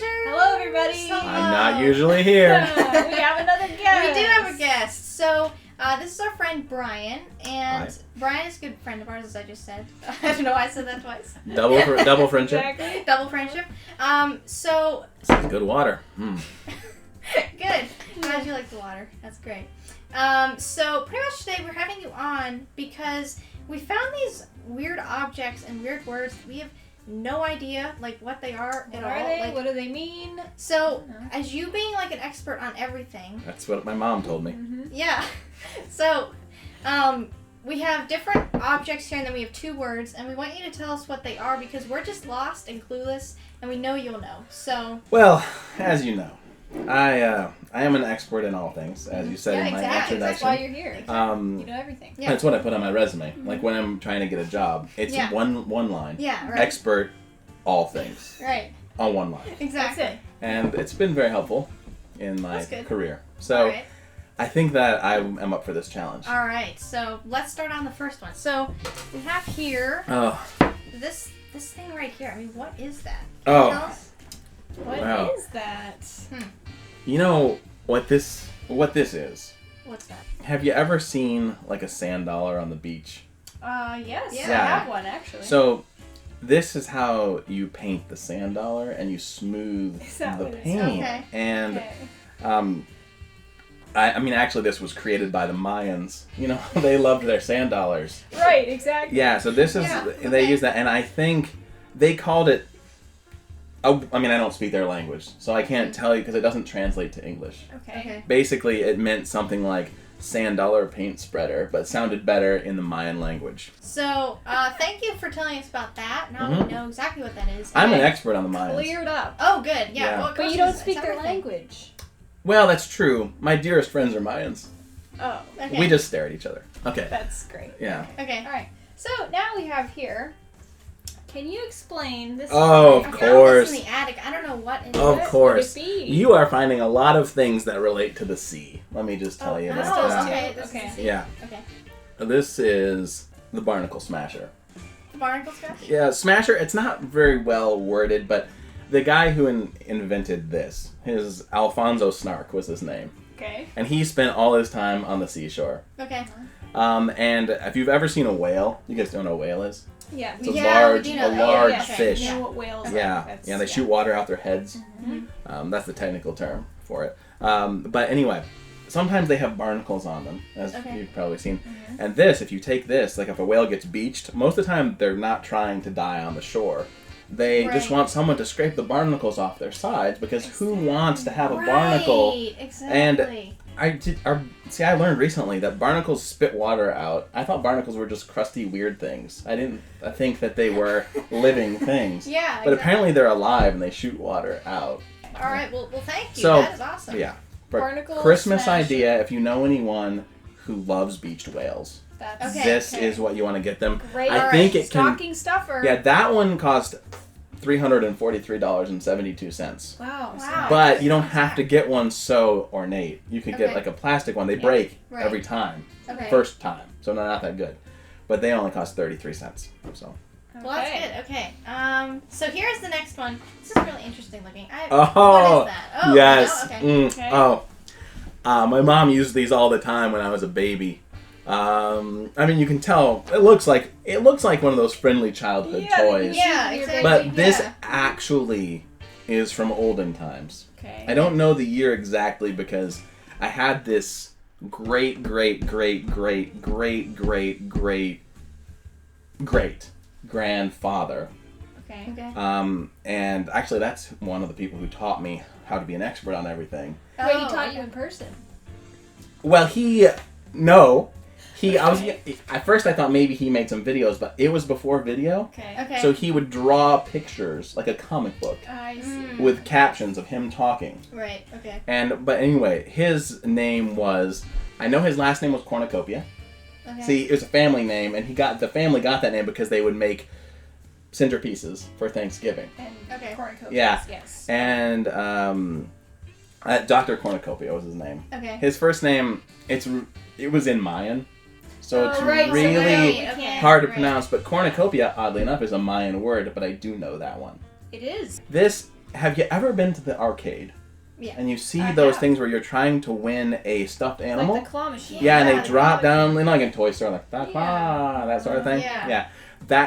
Smasher! Hello, everybody! Hello. I'm not usually here. We have another guest! We do have a guest. So, this is our friend Brian, and Hi. Brian is a good friend of ours, as I just said. I don't know why I said that twice. Double friendship. Exactly. Double friendship. So... This is good water. Good. Glad you like the water. That's great. So, pretty much today we're having you on because we found these weird objects and weird words that we have no idea, like, what they are at all. What are they? Like, What do they mean? so, as you being, like, an expert on everything... That's what my mom told me. Mm-hmm. Yeah. So, we have different objects here, and then we have two words, and we want you to tell us what they are because we're just lost and clueless, and we know you'll know. So... Well, as you know, I am an expert in all things, as you said Yeah, in my exactly. That's why introduction. you're here. You know everything. Yeah. That's what I put on my resume. Like when I'm trying to get a job, it's Yeah. one line. Yeah, right. Expert, all things, Right. on one line. Exactly. That's it. And it's been very helpful in my That's good. career. So Alright. I think that I am up for this challenge. Alright, so let's start on the first one. So, we have here Oh, this thing right here. I mean, what is that? Oh. Tell us? What is Wow. that? you know what this is? What's that? Have you ever seen like a sand dollar on the beach? Yes. Yeah. I have one, actually. So this is how you paint the sand dollar and you smooth Is that the what it's- paint. Okay. And Okay. I mean actually this was created by the Mayans. You know, they loved their sand dollars. Right, exactly. Yeah, so this is Yeah, they okay. use that and I think they called it I mean I don't speak their language, so I can't tell you because it doesn't translate to English. Okay. Basically it meant something like sand dollar paint spreader, but sounded better in the Mayan language. So, thank you for telling us about that. Now we know exactly what that is. I'm an And- expert on the Mayans. Cleared up. Oh, good. Yeah. Yeah. Well, it But goes you don't with- speak it's their everything. language. Well, that's true. My dearest friends are Mayans. Oh, Okay. We just stare at each other. Okay. that's great. Yeah. Okay. All right. So now we have here. Can you explain this? Oh, I of found course. this in the attic. I don't know what it is. Of What course. would it be? You are finding a lot of things that relate to the sea. Let me just tell you that's about those that. two. Okay. This Okay. Is the Yeah. Okay. This is the Barnacle Smasher. Barnacle Smasher. Yeah, Smasher, it's not very well worded, but the guy who invented this, his Alfonso Snark was his name. Okay. And he spent all his time on the seashore. Okay. And if you've ever seen a whale, you guys don't know what a whale is? Yeah. It's a Yeah, we large, do know a that. large Yeah, fish. You know what whales are. Yeah, That's- yeah, they shoot water out their heads. Mm-hmm. That's the technical term for it. But anyway, sometimes they have barnacles on them, as Okay. you've probably seen. And this, if you take this, like if a whale gets beached, most of the time they're not trying to die on the shore. They just Right. want someone to scrape the barnacles off their sides because who wants to have a barnacle? Right. Exactly. I learned recently that barnacles spit water out. I thought barnacles were just crusty, weird things. I think that they were living things. Yeah. But exactly. apparently they're alive and they shoot water out. All right. Well, thank you. So, that is awesome. Yeah. For Barnacle Christmas Smasher. idea, if you know anyone who loves beached whales, That's Okay. this is what you want to get them. great. I think it can. Stocking stuffer. Yeah, that one cost $343.72. Wow. Wow. But you don't have to get one so ornate. You could get Okay. like a plastic one. They break Right. every time. Okay. First time. So they're not that good. But they only cost 33 cents. So. Well, that's good. Okay. So here's the next one. This is really interesting looking. Oh, what is that? Oh, yes. no? Okay. Okay. Oh. My mom used these all the time when I was a baby. I mean, you can tell it looks like one of those friendly childhood toys. Yeah, exactly. But this Yeah. actually is from olden times. Okay. I don't know the year exactly because I had this great grandfather. Okay. Okay. And actually that's one of the people who taught me how to be an expert on everything. Wait, he Oh, taught okay. you in person. Well, at first I thought maybe he made some videos, but it was before video. Okay. Okay. So he would draw pictures like a comic book I see. with captions of him talking. Right. Okay. But anyway, his name was, I know his last name was Cornucopia. Okay. See, it was a family name, and the family got that name because they would make centerpieces for Thanksgiving. And Okay. cornucopias. Yeah. Yes. And Dr. Cornucopia was his name. Okay. His first name, it was in Mayan, so it's right, so really okay. hard to Right. pronounce. But cornucopia, oddly enough, is a Mayan word, but I do know that one. It is. This have you ever been to the arcade? Yeah. And you see I those have. things where you're trying to win a stuffed animal? Like the claw machine. Yeah, and Yeah, they drop the claw down, machine. like in Toy Store, like that sort of thing. Yeah.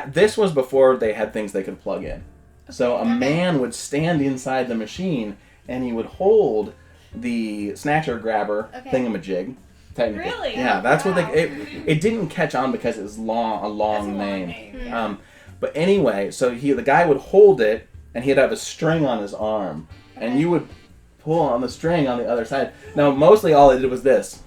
This was before they had things they could plug in. So a Okay. man would stand inside the machine and he would hold the snatcher grabber thingamajig. Technically. Really? Yeah, that's what Wow. it didn't catch on because it was a long name. Yeah. But anyway, so the guy would hold it and he'd have a string on his arm and you would pull on the string on the other side. Now mostly all it did was this.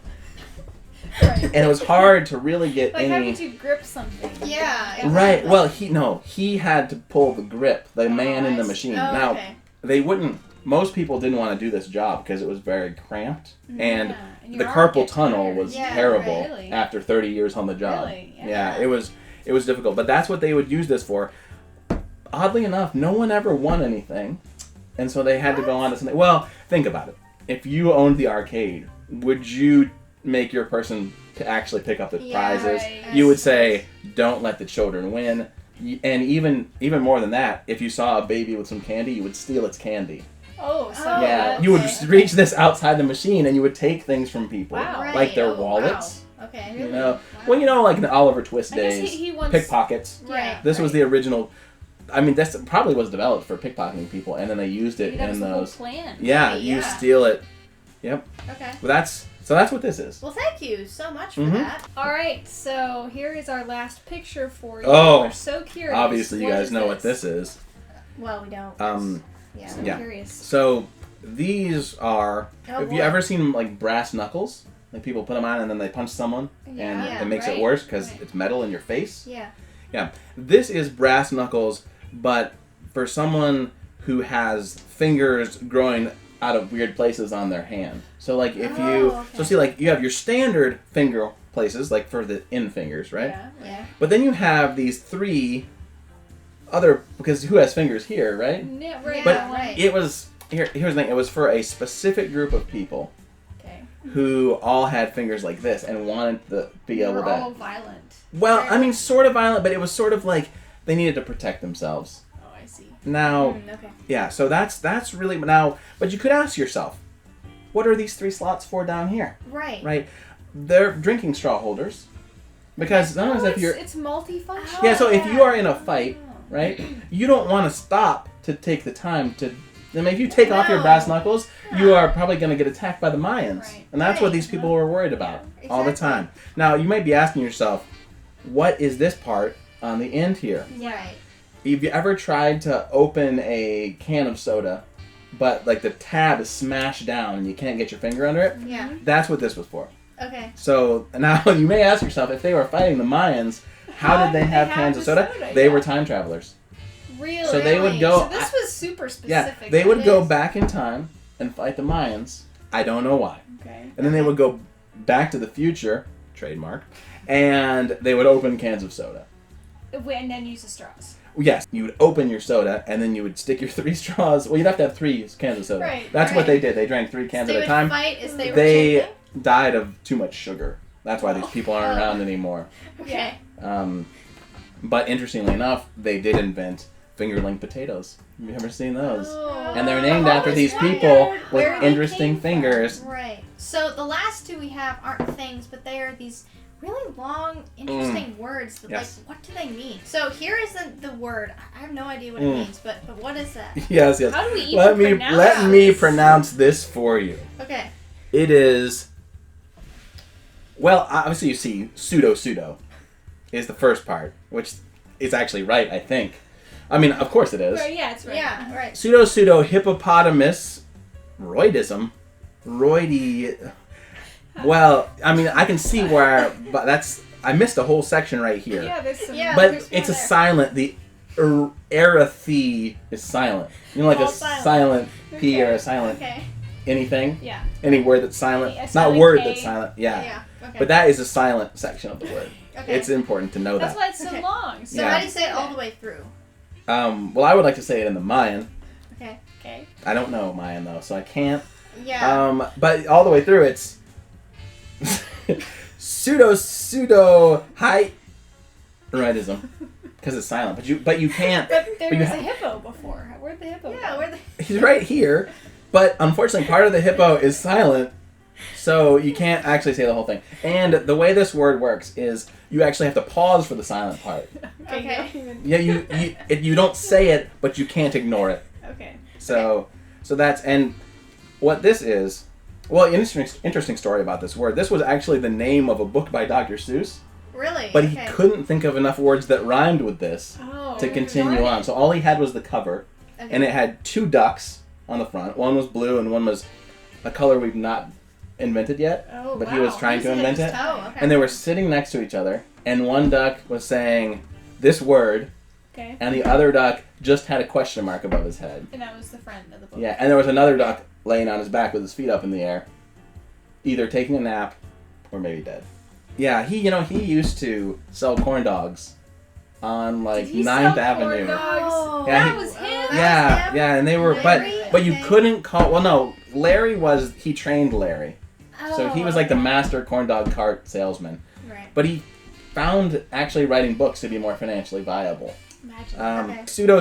Right. And it was hard to really get Like, any. how would you grip something? Yeah. Exactly. Right. Well, he had to pull the grip. The man in the I see. machine. Oh, Now okay. they wouldn't. Most people didn't want to do this job because it was very cramped, and Yeah, and the your arm carpal gets tunnel tired. was Yeah, terrible right. Really? after 30 years on the job. Really? Yeah, it was difficult. But that's what they would use this for. Oddly enough, no one ever won anything, and so they had to go on to something. Well, think about it. If you owned the arcade, would you make your person to actually pick up the prizes? right. You would say, "Don't let the children win." And even more than that, if you saw a baby with some candy, you would steal its candy. Oh, so Oh, Yeah, okay. you would reach this outside the machine and you would take things from people, Wow. Right. like their Oh, wallets. wow. Okay. You Really? know, Wow. well, like in the Oliver Twist I guess days, he once pickpockets. Right. This was the original. I mean, this probably was developed for pickpocketing people, and then they used it Maybe that was in the whole those. plan. Yeah, Right, you yeah. steal it. Yep. Okay. But that's what this is. Well, thank you so much for Mhm. that. All right, so here is our last picture for you. Oh, We're so curious. Obviously, you What guys is know what this is. Well, we don't. Yeah. So Yeah. curious. So these are. Oh, have boy. you ever seen like brass knuckles? Like people put them on and then they punch someone, and Yeah, it makes right, it worse because right. it's metal in your face. Yeah. This is brass knuckles, but for someone who has fingers growing out of weird places on their hand. So like if you okay. so see like you have your standard finger places like for the in fingers, right? Yeah. Yeah. But then you have these three other because who has fingers here, right? Yeah, right. But that one. right. It was here's the thing. It was for a specific group of people Okay. who all had fingers like this and wanted to be able We're to. all violent. Well, I mean, sort of violent, but it was sort of like they needed to protect themselves. Oh, I see. Now, Okay. yeah. So that's really now. But you could ask yourself, what are these three slots for down here? Right. Right? They're drinking straw holders, because sometimes if you're it's multifunctional. yeah. So if you are in a fight, Oh. right, you don't want to stop to take the time to. I mean, if you take off your No. brass knuckles, you are probably going to get attacked by the Mayans. Right. And that's what Right. these people were worried about all the Exactly. time. Now, you might be asking yourself, what is this part on the end here? Right. Have you ever tried to open a can of soda, but like the tab is smashed down and you can't get your finger under it? Yeah. That's what this was for. Okay. So now you may ask yourself, if they were fighting the Mayans, how did they have cans of soda? They were time travelers. Really? So they would go. So this was super Yeah, specific. they would It go is. back in time and fight the Mayans. I don't know why. Okay. And then they would go back to the future, trademark, and they would open cans of soda. And then use the straws. Yes, you would open your soda and then you would stick your 3 straws. Well, you'd have to have 3 cans of soda. Right, That's what right. they did. They drank 3 cans They at a would time. fight as they were They changing? died of too much sugar. That's why these people aren't Oh. around anymore. Okay. But interestingly enough, they did invent fingerling potatoes. Have you ever seen those? Oh. And they're named I've after always these people wondered with where they interesting came from. fingers. Right. So the last two we have aren't things, but they are these really long, interesting words. That, Yes. Like, what do they mean? So here is the word. I have no idea what it means, but what is that? Yes, yes. How do we even Let me pronounce pronounce this for you. Okay. It is. Well, obviously you see pseudo is the first part, which is actually right, I think. I mean, of course it is. Right, yeah, it's right. Yeah. Right. Pseudo hippopotamus roidism. Roidy. Well, I mean, I can see where, but I missed a whole section right here. Yeah, there's some. Yeah, But there's it's a more there. silent. The erythe is silent. You know, like All a silent. silent P or Okay. a silent Okay. anything. Yeah. Any word that's silent. A Not silent word K. that's silent. Yeah. Yeah. Okay. But that is a silent section of the word. Okay. It's important to know That's that. why it's so Okay. long. So Yeah. how do you say it all the way through? Well, I would like to say it in the Mayan. Okay. Okay. I don't know Mayan though, so I can't. Yeah. But all the way through, it's pseudo high rightism. because it's silent. But you can't. But there you was ha- a hippo before. Where'd the hippo Yeah, go? where the He's right here, but unfortunately, part of the hippo is silent, so you can't actually say the whole thing. And the way this word works is you actually have to pause for the silent part. Okay. Yeah, you don't say it, but you can't ignore it. Okay. So that's, and what this is. Well, interesting story about this word. This was actually the name of a book by Dr. Seuss, Really? but he couldn't think of enough words that rhymed with this Oh. to continue on. So all he had was the cover, Okay. and it had 2 ducks on the front. One was blue, and one was a color we've not invented yet, Oh, but wow. he was trying to invent it. Oh, okay. And they were sitting next to each other, and one duck was saying this word, Okay. and the other duck just had a question mark above his head. And that was the friend of the book. Yeah, and there was another duck laying on his back with his feet up in the air, either taking a nap or maybe dead. Yeah, he used to sell corn dogs on like Did he 9th sell Avenue. corn dogs? Oh, Yeah, that he- was him. that Yeah, him? yeah, and they were, Larry? but you Okay. couldn't call. Well, no, he trained Larry, so he was like the okay. master corn dog cart salesman. Right. But he found actually writing books to be more financially viable. Imagine. Okay. Pseudo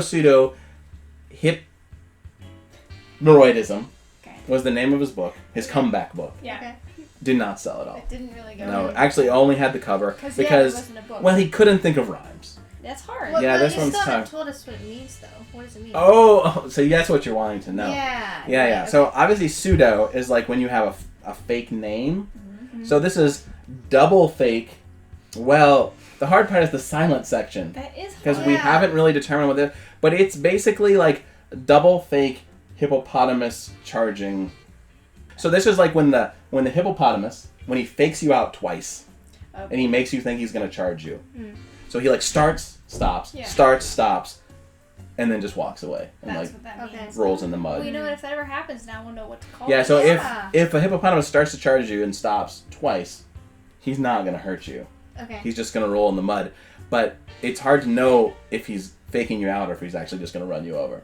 Hypneroidism Okay. was the name of his book, his comeback book. Yeah. Okay. Did not sell at all. It didn't really go. No, actually only had the cover Because because, it wasn't a book. well, he couldn't think of rhymes. That's hard. Well, Yeah, no, this you one's still haven't tough. told us what it means, though. What does it mean? Oh, so that's what you're wanting to know. Yeah. Yeah. right, So okay. obviously pseudo is like when you have a fake name. Mm-hmm. So this is double fake. Well, the hard part is the silent section. That is Because hard. we Yeah. haven't really determined what it is. But it's basically like double fake hippopotamus charging. So this is like when the hippopotamus, when he fakes you out twice, Okay. and he makes you think he's going to charge you. Mm. So he like starts, stops, Yeah. starts, stops, and then just walks away and That's like what that Okay. means. rolls in the Well, mud. you know what? If that ever happens, now we'll know what to call Yeah, it. so Yeah. if a hippopotamus starts to charge you and stops twice, he's not going to hurt you. Okay. He's just going to roll in the mud. But it's hard to know if he's faking you out or if he's actually just going to run you over.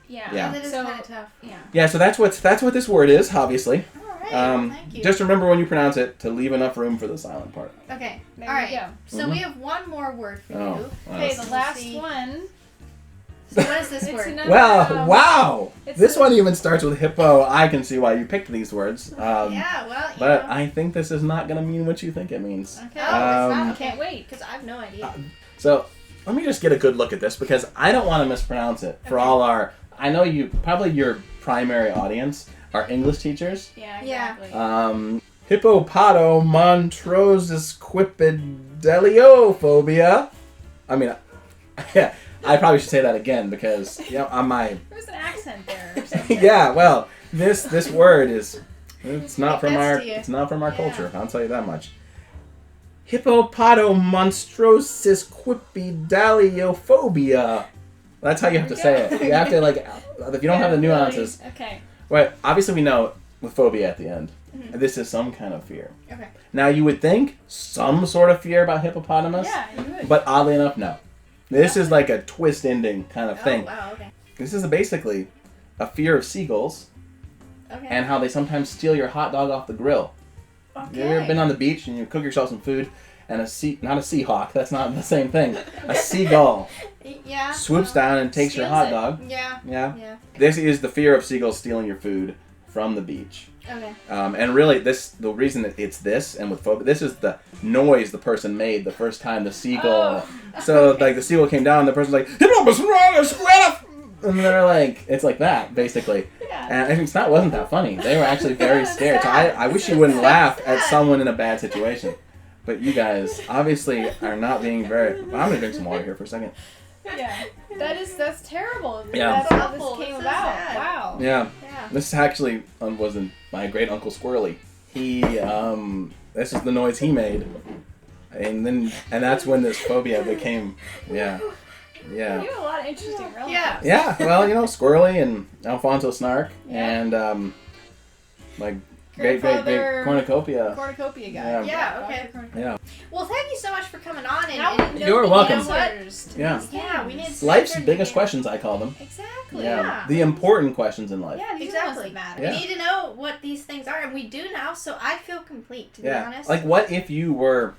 Yeah. Yeah. That is So, kind of tough. yeah. Yeah, so that's what this word is, obviously. All right. Well, thank you. Just remember when you pronounce it to leave enough room for the silent part. Okay. There All right. you go. So we have one more word for Oh, you. wow. Okay, Let's the last see. one. So what is this It's word? another, Well, wow! it's This a- one even starts with hippo. I can see why you picked these words. Yeah. Well, you But know. I think this is not going to mean what you think it means. Okay. Oh, it's Um, not. Can't wait. Because I have no idea. So let me just get a good look at this because I don't want to mispronounce it for Okay. all our. I know probably your primary audience are English teachers. Yeah, Yeah. exactly. Hippopotamontrosesquipedaliophobia. I mean, yeah, I probably should say that again because on my There's an accent there or something. yeah. Well, this word is it's not from It gets our to you. it's not from our Yeah. culture. I'll tell you that much. Hippopotamonstrosesquipedaliophobia. That's how you have to say it. You have to if you don't have the nuances. Okay. Right. Obviously, we know with phobia at the end. Mhm. This is some kind of fear. Okay. Now, you would think some sort of fear about hippopotamus, Yeah, you would. but oddly enough, no. This is like a twist ending kind of thing. Oh, wow. Okay. This is basically a fear of seagulls Okay. and how they sometimes steal your hot dog off the grill. okay. You ever been on the beach and you cook yourself some food and not a seahawk, that's not the same thing. A seagull Yeah. swoops down and takes your steals hot it. dog. Yeah. Yeah. Yeah. This is the fear of seagulls stealing your food from the beach. Okay. And really, the reason that it's this, and with phobia, this is the noise the person made the first time the seagull. Oh. So, like, the seagull came down, and the person's like, and they're like, it's like that, basically. Yeah. And I think it wasn't that funny. They were actually very scared. So I wish you wouldn't laugh at someone in a bad situation. But you guys obviously are not being very. I'm gonna drink some water here for a second. Yeah. That's terrible. Yeah. That's how Awful. this came It's so about. sad. Wow. Yeah. Yeah. This actually wasn't my great uncle Squirrely. He this is the noise he made, and that's when this phobia became. Yeah. You Yeah. have a lot of interesting relatives. Yeah. Yeah. Well, Squirrely and Alfonso Snark Yeah. and like great cornucopia. Cornucopia guy. Yeah. Yeah, okay. Dr. Cornucopia. Yeah. Well, thank you so much for coming on. Now And we know You're the welcome. answers to Yeah. these yeah, we things. need Life's answers biggest again. questions, I call them. Exactly. Yeah. The important questions in life. Yeah, these are the ones Exactly. that matter. Yeah. We need to know what these things are, and we do now. So I feel complete, to be Yeah. honest. Like, what if you were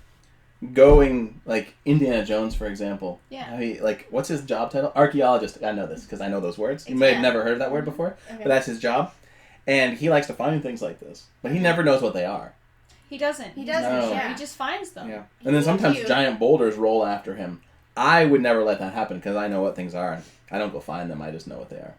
going, like, Indiana Jones, for example. Yeah. Like, what's his job title? Archaeologist. I know this because I know those words. You may have never heard of that word before, but that's his job. And he likes to find things like this, but he never knows what they are. He doesn't. He doesn't. No. Yeah. He just finds them. Yeah. And then sometimes giant boulders roll after him. I would never let that happen because I know what things are. I don't go find them. I just know what they are.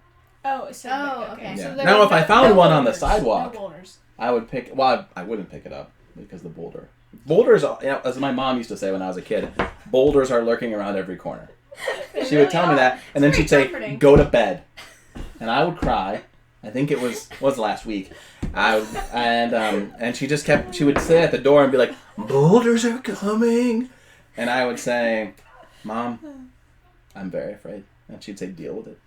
Oh, so okay. Yeah. So there Now, are if I found one on the boulders. sidewalk, No boulders. I would pick. Well, I wouldn't pick it up because the boulder. Boulders, as my mom used to say when I was a kid, boulders are lurking around every corner. She would tell me that, and then she'd say, "Go to bed," and I would cry. I think it was last week. And she just kept. She would sit at the door and be like, "Boulders are coming," and I would say, "Mom, I'm very afraid," and she'd say, "Deal with it."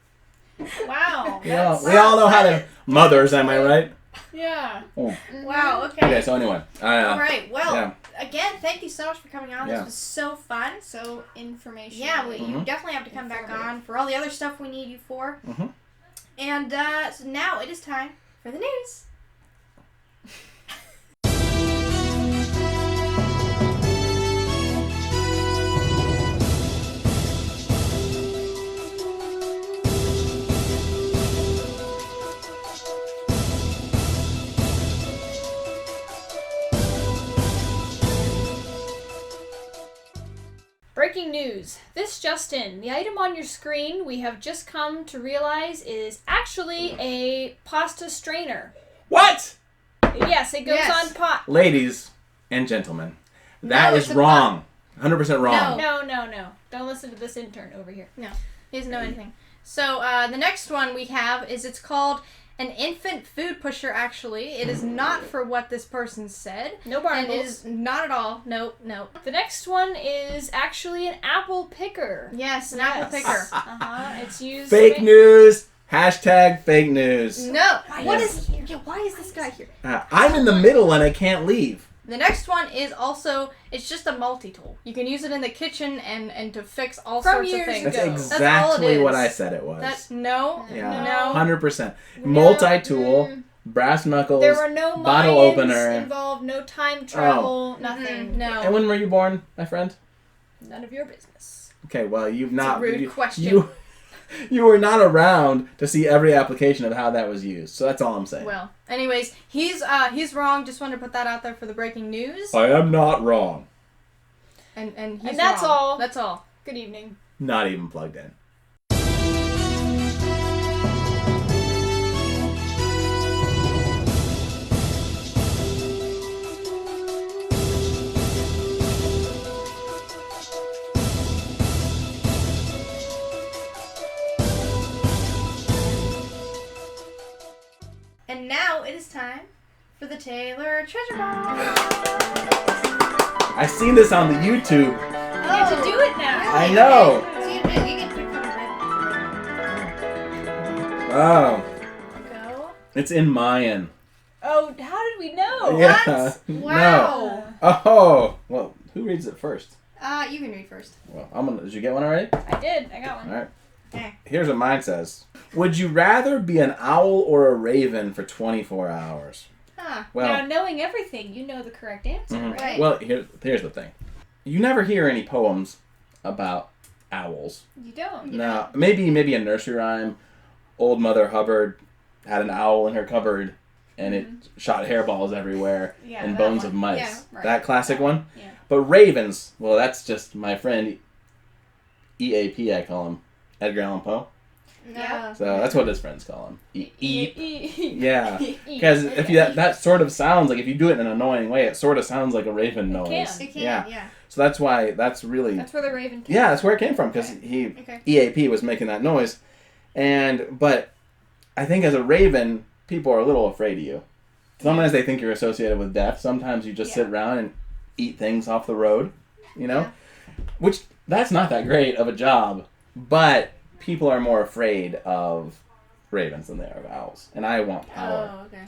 Wow. We all know how to mothers, am I right? Yeah. Oh. Wow, okay. Okay, so anyway. All right, well, yeah. again, thank you so much for coming on. Yeah. This was so fun. So information. Yeah, you definitely have to come back on for all the other stuff we need you for. Mm-hmm. And so now it is time for the news. Breaking news. This just in. The item on your screen we have just come to realize is actually a pasta strainer. What? Yes, it goes on pot. Ladies and gentlemen, that No, is it's a wrong. 100% wrong. No. Don't listen to this intern over here. No, he doesn't know anything. So the next one we have is it's called an infant food pusher, actually. It is not for what this person said. No barnacles. And it is not at all. No. The next one is actually an apple picker. Yes, an apple picker. It's used. Fake news. Hashtag fake news. No. What is here? Yeah, why is this guy here? I'm in the middle and I can't leave. The next one is also, it's just a multi-tool. You can use it in the kitchen and to fix all From sorts of years things. ago. That's That's all it exactly is. what I said it was. No. 100%. Multi-tool, brass knuckles, There were no bottle Mayans opener. involved, no time travel, nothing. No. And when were you born, my friend? None of your business. Okay, well, you've not... a rude question. You were not around to see every application of how that was used. So that's all I'm saying. Well, anyways, he's wrong. Just wanted to put that out there for the breaking news. I am not wrong. And he's And that's wrong. all. That's all. Good evening. Not even plugged in. And now it is time for the Taylor Treasure Box. I seen this on the YouTube. You get to do it now. I know. So you can pick from the Oh, Go. it's in Mayan. Oh, how did we know? Yeah. Wow. No. Oh, well, who reads it first? You can read first. Well, did you get one already? I did. I got one. All right. Okay. Here's what mine says. Would you rather be an owl or a raven for 24 hours? Huh. Well, Now, knowing everything, you know the correct answer, mhm. right? Well, here's the thing. You never hear any poems about owls. You don't. No, maybe a nursery rhyme. Old Mother Hubbard had an owl in her cupboard, and it shot hairballs everywhere Yeah, and that bones one. of mice. Yeah, right. That classic one. Yeah. But ravens, well, that's just my friend EAP. I call him Edgar Allan Poe. Yeah. So that's what his friends call him. Eep. Yeah. Yeah. Because if you that sort of sounds like if you do it in an annoying way, it sort of sounds like a raven noise. can. It can, Yeah. yeah. So that's why that's really That's where the raven came yeah, that's where it came from because Okay. EAP was making that noise, but I think as a raven, people are a little afraid of you. Sometimes they think you're associated with death. Sometimes you just sit around and eat things off the road, you know, which that's not that great of a job, but people are more afraid of ravens than they are of owls, and I want power. Oh, okay.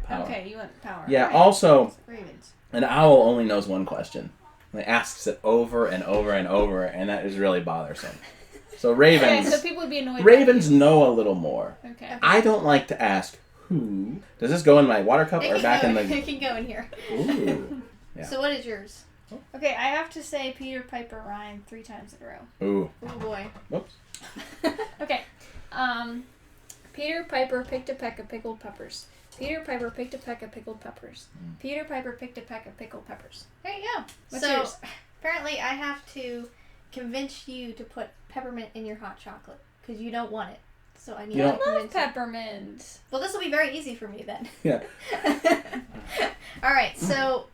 Power. Okay, you want power. Yeah. Right. Also, Ravens. an owl only knows one question. And it asks it over and over and over, and that is really bothersome. So Okay, ravens, so people would be annoyed. ravens know a little more. By you. Okay. I don't like to ask who. Does this go in my water cup or It back can in go, the? it can go in here. Ooh. Yeah. So what is yours? Okay, I have to say Peter Piper rhyme 3 times in a row. Ooh. Oh boy. Whoops. Okay. Peter Piper picked a peck of pickled peppers. Peter Piper picked a peck of pickled peppers. Peter Piper picked a peck of pickled peppers. There you go. What's so yours? apparently I have to convince you to put peppermint in your hot chocolate because you don't want it. So I need You to don't- I love convince you. peppermint. Well, this will be very easy for me then. Yeah. All right. So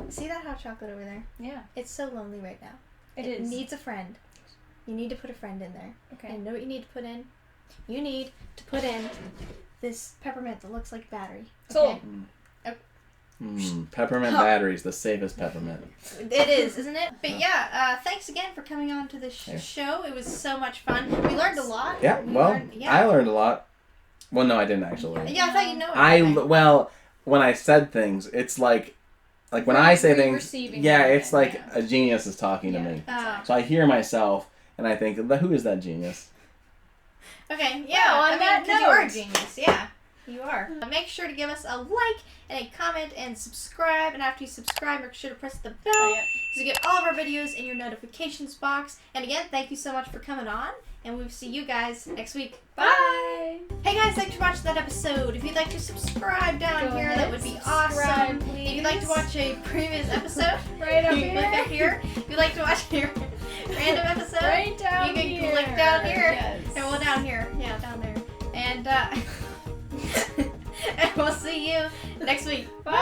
see that hot chocolate over there? Yeah, It's so lonely right now. it is. Needs a friend. You need to put a friend in there. Okay. And know what you need to put in? You need to put in this peppermint that looks like battery. Sold. Peppermint batteries, the safest peppermint. It is, isn't it? But yeah, thanks again for coming on to this show. It was so much fun. We learned a lot. Yeah, I learned a lot. Well, no, I didn't actually. Yeah, I thought you know. Well, when I said things, it's like when I say things, Receiving yeah, them it's again, like yeah. a genius is talking to me. Oh. So I hear myself and I think, who is that genius? Okay, yeah. Well, on that because you are a note. genius. Yeah, you are. Make sure to give us a like and a comment and subscribe. And after you subscribe, make sure to press the bell Oh, yeah. so you get all of our videos in your notifications box. And again, thank you so much for coming on. And we'll see you guys next week. Bye. Hey guys, thanks for watching that episode. If you'd like to subscribe down Go here, ahead, that would be subscribe, awesome. If you'd like to watch a previous episode, Right up you can click up here. here. If you'd like to watch a random episode, Right down you can here. click down here. Yes. And well, down here. Yeah, down there. And, and we'll see you next week. Bye.